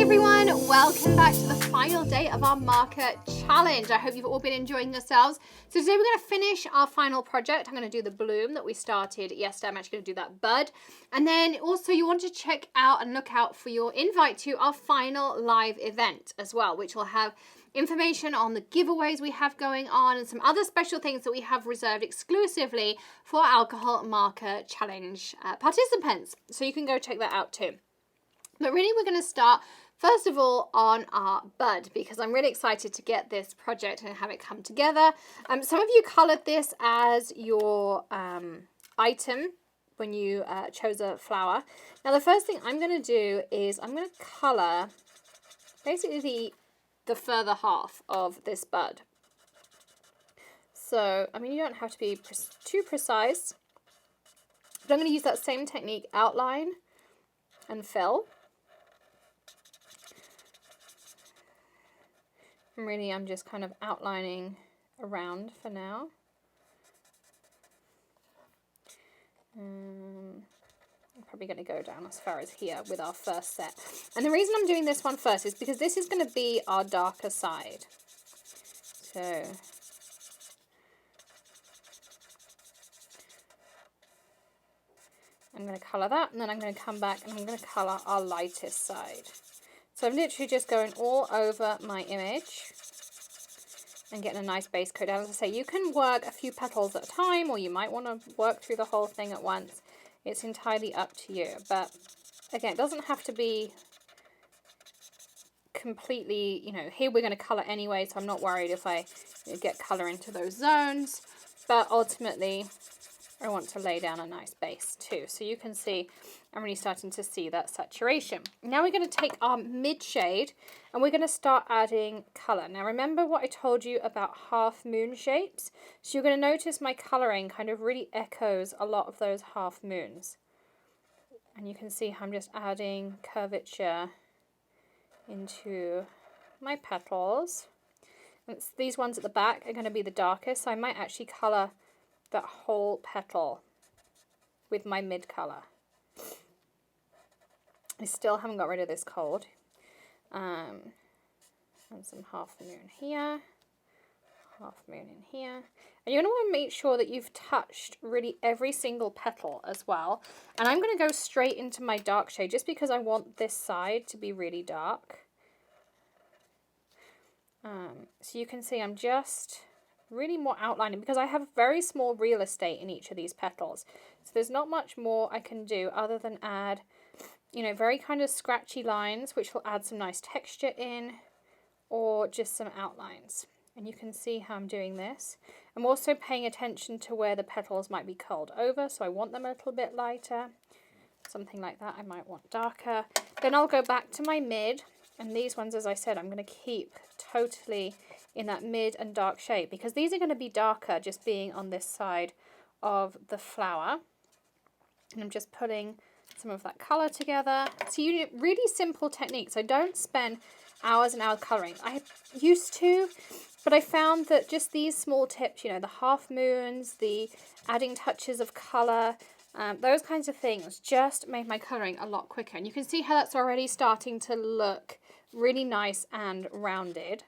everyone, welcome back to the final day of our marker challenge. I hope you've all been enjoying yourselves. So today we're going to finish our final project. I'm going to do the bloom that we started yesterday. I'm actually going to do that bud. And then also you want to check out and look out for your invite to our final live event as well, which will have information on the giveaways we have going on and some other special things that we have reserved exclusively for alcohol marker challenge participants. So you can go check that out too. But really we're going to start first of all on our bud, because I'm really excited to get this project and have it come together. Some of you coloured this as your item when you chose a flower. Now the first thing I'm going to do is I'm going to colour basically the further half of this bud. So, I mean, you don't have to be too precise, but I'm going to use that same technique, outline and fill. And really, I'm just kind of outlining around for now. I'm probably going to go down as far as here with our first set. And the reason I'm doing this one first is because this is going to be our darker side. So I'm going to colour that, and then I'm going to come back and I'm going to colour our lightest side. So I'm literally just going all over my image and getting a nice base coat down. As I say, you can work a few petals at a time, or you might want to work through the whole thing at once. It's entirely up to you. But again, it doesn't have to be completely, you know, here we're going to colour anyway, so I'm not worried if I get colour into those zones. But ultimately, I want to lay down a nice base too. So you can see I'm really starting to see that saturation. Now we're going to take our mid shade and we're going to start adding colour. Now remember what I told you about half moon shapes? So you're going to notice my colouring kind of really echoes a lot of those half moons. And you can see how I'm just adding curvature into my petals. And these ones at the back are going to be the darkest, so I might actually colour that whole petal with my mid colour. I still haven't got rid of this cold. And some half moon here, half moon in here. And you're going to want to make sure that you've touched really every single petal as well. And I'm going to go straight into my dark shade just because I want this side to be really dark. So you can see I'm just really more outlining because I have very small real estate in each of these petals. So there's not much more I can do other than add, you know, very kind of scratchy lines, which will add some nice texture in, or just some outlines. And you can see how I'm doing this. I'm also paying attention to where the petals might be curled over, so I want them a little bit lighter. Something like that I might want darker. Then I'll go back to my mid, and these ones, as I said, I'm going to keep totally in that mid and dark shade because these are going to be darker just being on this side of the flower. And I'm just putting some of that colour together. So you need really simple techniques. So don't spend hours and hours colouring. I used to, but I found that just these small tips, you know, the half moons, the adding touches of colour, those kinds of things just made my colouring a lot quicker. And you can see how that's already starting to look really nice and rounded.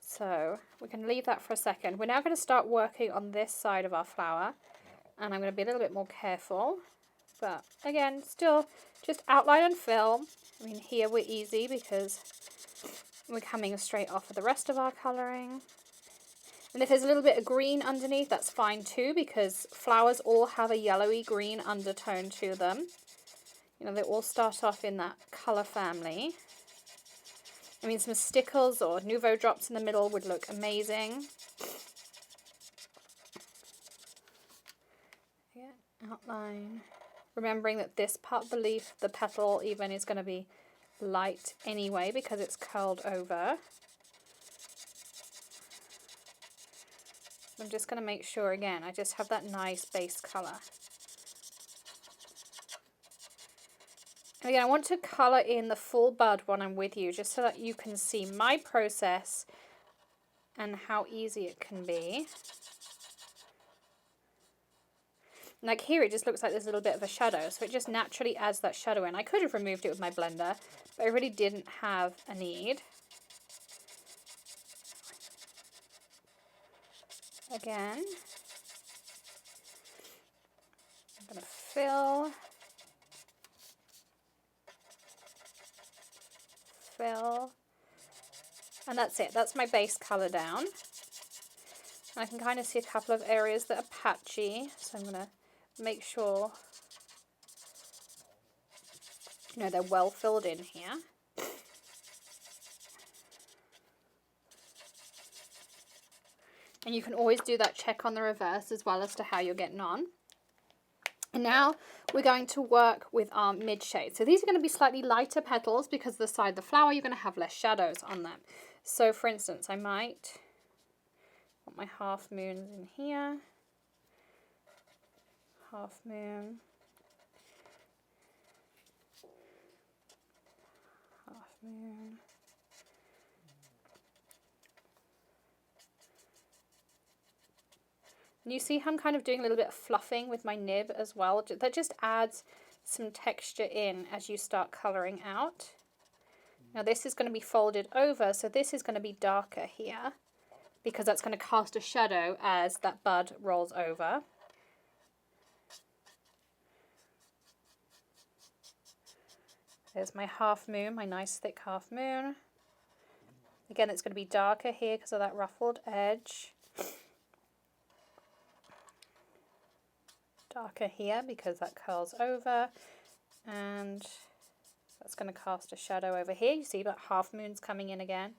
So we can leave that for a second. We're now going to start working on this side of our flower. And I'm going to be a little bit more careful. But again, still just outline and fill. I mean, here we're easy because we're coming straight off of the rest of our colouring. And if there's a little bit of green underneath, that's fine too, because flowers all have a yellowy green undertone to them. You know, they all start off in that colour family. I mean, some stickles or nouveau drops in the middle would look amazing. Yeah, outline. Remembering that this part of the leaf, the petal even, is going to be light anyway because it's curled over. I'm just going to make sure, again, I just have that nice base colour. And again, I want to colour in the full bud when I'm with you, just so that you can see my process and how easy it can be. Like here it just looks like there's a little bit of a shadow, so it just naturally adds that shadow in. I could have removed it with my blender, but I really didn't have a need. Again, I'm going to fill, and that's it. That's my base colour down. And I can kind of see a couple of areas that are patchy, so I'm going to make sure, you know, they're well filled in here. And you can always do that check on the reverse as well as to how you're getting on. And now we're going to work with our mid shade. So these are going to be slightly lighter petals because the side of the flower you're going to have less shadows on them. So for instance, I might want my half moons in here. Half moon. Half moon. And you see how I'm kind of doing a little bit of fluffing with my nib as well. That just adds some texture in as you start colouring out. Now this is going to be folded over, so this is going to be darker here because that's going to cast a shadow as that bud rolls over. There's my half moon, my nice thick half moon. Again, it's going to be darker here because of that ruffled edge. Darker here because that curls over, and that's going to cast a shadow over here. You see that half moon's coming in again.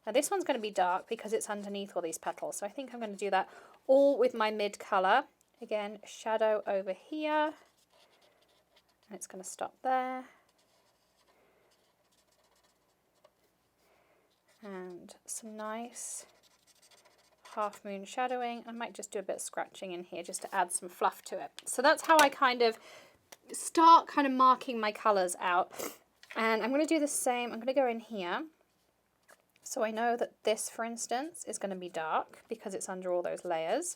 Now this one's going to be dark because it's underneath all these petals, so I think I'm going to do that all with my mid colour. Again, shadow over here, and it's going to stop there. And some nice half moon shadowing. I might just do a bit of scratching in here just to add some fluff to it. So that's how I kind of start kind of marking my colours out. And I'm going to do the same. I'm going to go in here. So I know that this, for instance, is going to be dark because it's under all those layers.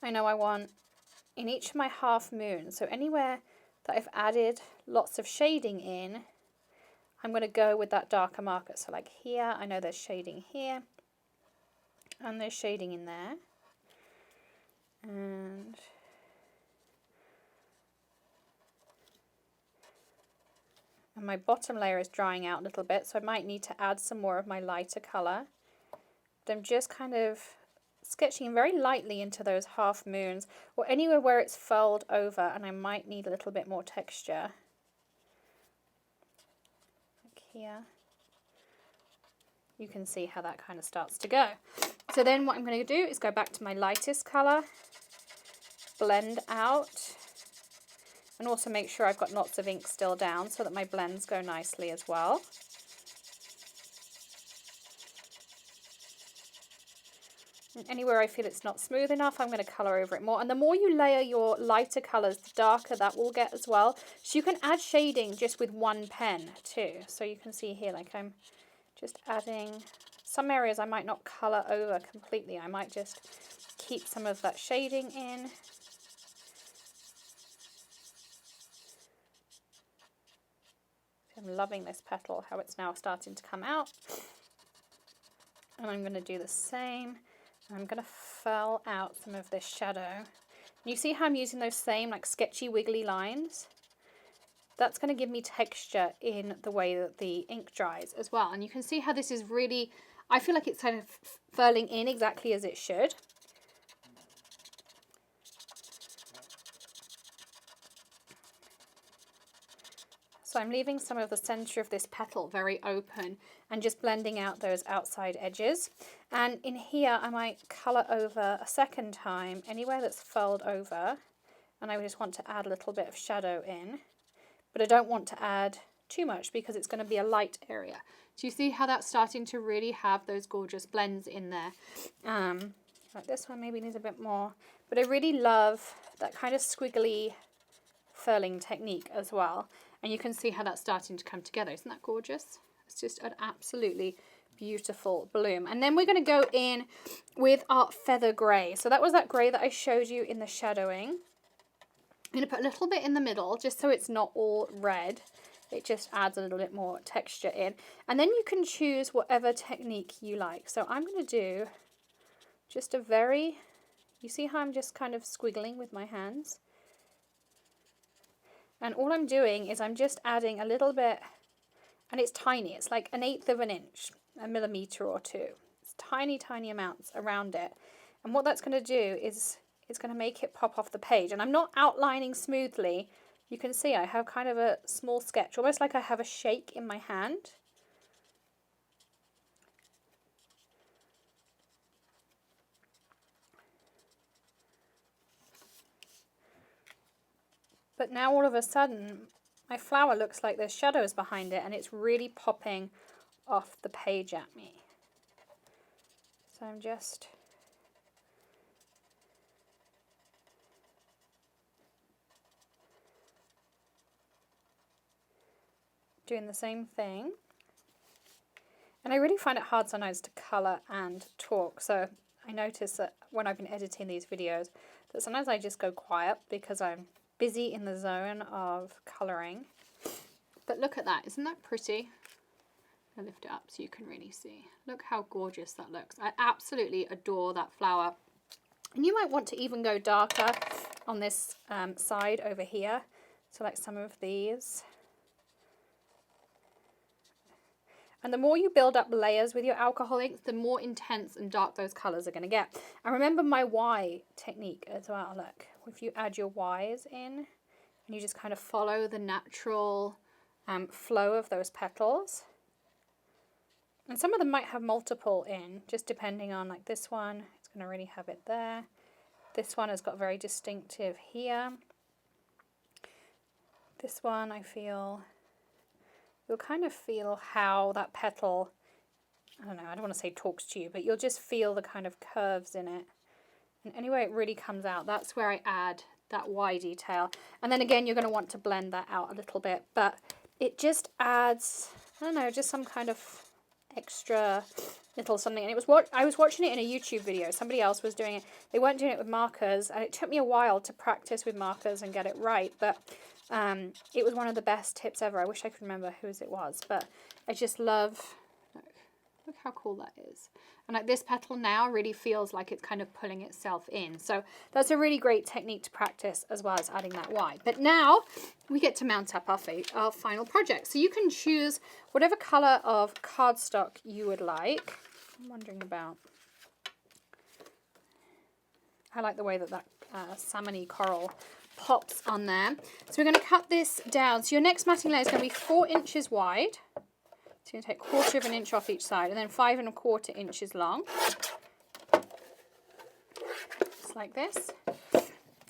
I know I want in each of my half moons, so anywhere that I've added lots of shading in, I'm going to go with that darker marker. So like here, I know there's shading here. And there's shading in there. And my bottom layer is drying out a little bit, so I might need to add some more of my lighter colour. But I'm just kind of sketching very lightly into those half moons, or anywhere where it's furled over, and I might need a little bit more texture. Like here. You can see how that kind of starts to go. So then what I'm going to do is go back to my lightest colour, blend out, and also make sure I've got lots of ink still down so that my blends go nicely as well. And anywhere I feel it's not smooth enough, I'm going to colour over it more. And the more you layer your lighter colours, the darker that will get as well. So you can add shading just with one pen too. So you can see here, like I'm just adding, some areas I might not colour over completely. I might just keep some of that shading in. I'm loving this petal, how it's now starting to come out. And I'm going to do the same. I'm going to fill out some of this shadow. You see how I'm using those same like sketchy wiggly lines? That's going to give me texture in the way that the ink dries as well. And you can see how this is really, I feel like it's kind of furling in exactly as it should. So I'm leaving some of the center of this petal very open and just blending out those outside edges. And in here, I might color over a second time anywhere that's furled over. And I just want to add a little bit of shadow in. But I don't want to add too much because it's going to be a light area. So you see how that's starting to really have those gorgeous blends in there. Like this one maybe needs a bit more. But I really love that kind of squiggly furling technique as well. And you can see how that's starting to come together. Isn't that gorgeous? It's just an absolutely beautiful bloom. And then we're going to go in with our feather grey. So that was that grey that I showed you in the shadowing. I'm going to put a little bit in the middle just so it's not all red. It just adds a little bit more texture in. And then you can choose whatever technique you like. So I'm going to do just a very, you see how I'm just kind of squiggling with my hands? And all I'm doing is I'm just adding a little bit, and it's tiny. It's like 1/8 of an inch, a millimetre or two. It's tiny, tiny amounts around it. And what that's going to do is it's going to make it pop off the page. And I'm not outlining smoothly. You can see I have kind of a small sketch, almost like I have a shake in my hand. But now all of a sudden, my flower looks like there's shadows behind it, and it's really popping off the page at me. So I'm just doing the same thing. And I really find it hard sometimes to colour and talk. So I notice that when I've been editing these videos, that sometimes I just go quiet because I'm busy in the zone of colouring. But look at that, isn't that pretty? I'll lift it up so you can really see. Look how gorgeous that looks. I absolutely adore that flower. And you might want to even go darker on this side over here. So like some of these. And the more you build up layers with your alcohol inks, the more intense and dark those colours are going to get. And remember my Y technique as well. Look, if you add your Ys in and you just kind of follow the natural flow of those petals. And some of them might have multiple in, just depending on, like this one, it's going to really have it there. This one has got very distinctive here. This one I feel, you'll kind of feel how that petal, I don't know, I don't want to say talks to you, but you'll just feel the kind of curves in it. And anyway it really comes out, that's where I add that Y detail. And then again, you're going to want to blend that out a little bit, but it just adds, I don't know, just some kind of extra little something. And it was what I was watching it in a YouTube video. Somebody else was doing it. They weren't doing it with markers, and it took me a while to practice with markers and get it right. But it was one of the best tips ever. I wish I could remember whose it was, but I just love. Look how cool that is. And like this petal now really feels like it's kind of pulling itself in. So that's a really great technique to practice as well as adding that Y. But now we get to mount up our final project. So you can choose whatever colour of cardstock you would like. I'm wondering about. I like the way that salmon-y coral pops on there. So we're going to cut this down. So your next matting layer is going to be 4 inches wide. So you're going to take 1/4 of an inch off each side, and then 5 1/4 inches long. Just like this.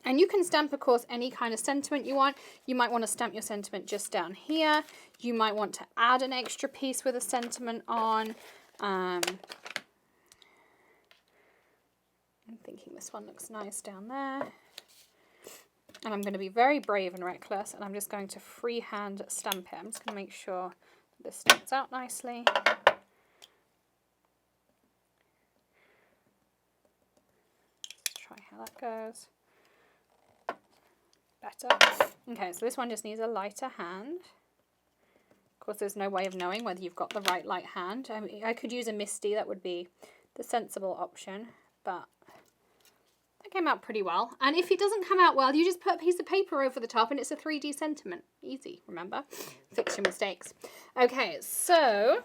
And you can stamp, of course, any kind of sentiment you want. You might want to stamp your sentiment just down here. You might want to add an extra piece with a sentiment on. I'm thinking this one looks nice down there. And I'm going to be very brave and reckless, and I'm just going to freehand stamp it. I'm just going to make sure this stamps out nicely. Let's try how that goes. Better. Okay, so this one just needs a lighter hand. Of course, there's no way of knowing whether you've got the right light hand. I mean, I could use a Misty, that would be the sensible option, but that came out pretty well. And if it doesn't come out well, you just put a piece of paper over the top and it's a 3D sentiment. Easy, remember? Fix your mistakes. Okay, so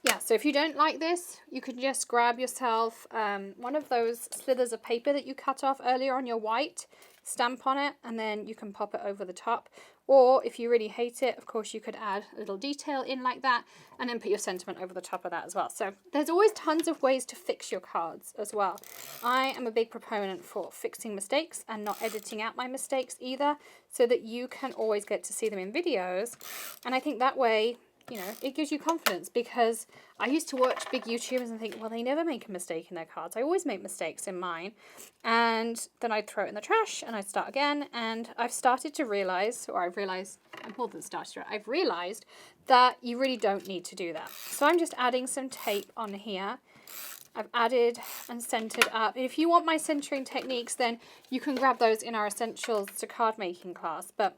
yeah, so if you don't like this, you can just grab yourself one of those slithers of paper that you cut off earlier on your white, stamp on it, and then you can pop it over the top. Or if you really hate it, of course, you could add a little detail in like that and then put your sentiment over the top of that as well. So there's always tons of ways to fix your cards as well. I am a big proponent for fixing mistakes and not editing out my mistakes either, so that you can always get to see them in videos. And I think that way, you know, it gives you confidence, because I used to watch big YouTubers and think, well, they never make a mistake in their cards. I always make mistakes in mine. And then I'd throw it in the trash and I'd start again. And I've started to realise, or I've realised I'm more than starstruck. I've realized that you really don't need to do that. So I'm just adding some tape on here. I've added and centered up. If you want my centering techniques, then you can grab those in our Essentials to Card Making class. But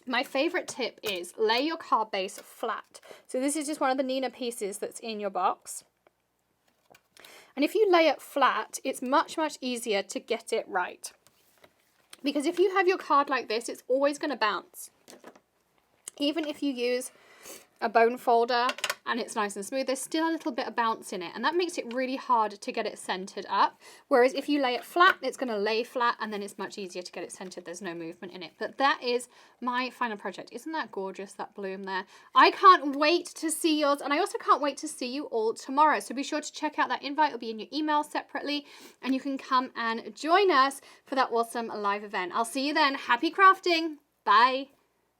my favorite tip is lay your card base flat. So this is just one of the Nina pieces that's in your box. And if you lay it flat, it's much, much easier to get it right. Because if you have your card like this, it's always going to bounce. Even if you use a bone folder and it's nice and smooth, there's still a little bit of bounce in it, and that makes it really hard to get it centered up. Whereas if you lay it flat, it's going to lay flat, and then it's much easier to get it centered. There's no movement in it. But that is my final project. Isn't that gorgeous, that bloom there? I can't wait to see yours, and I also can't wait to see you all tomorrow. So be sure to check out that invite. It'll be in your email separately, and you can come and join us for that awesome live event. I'll see you then. Happy crafting. Bye.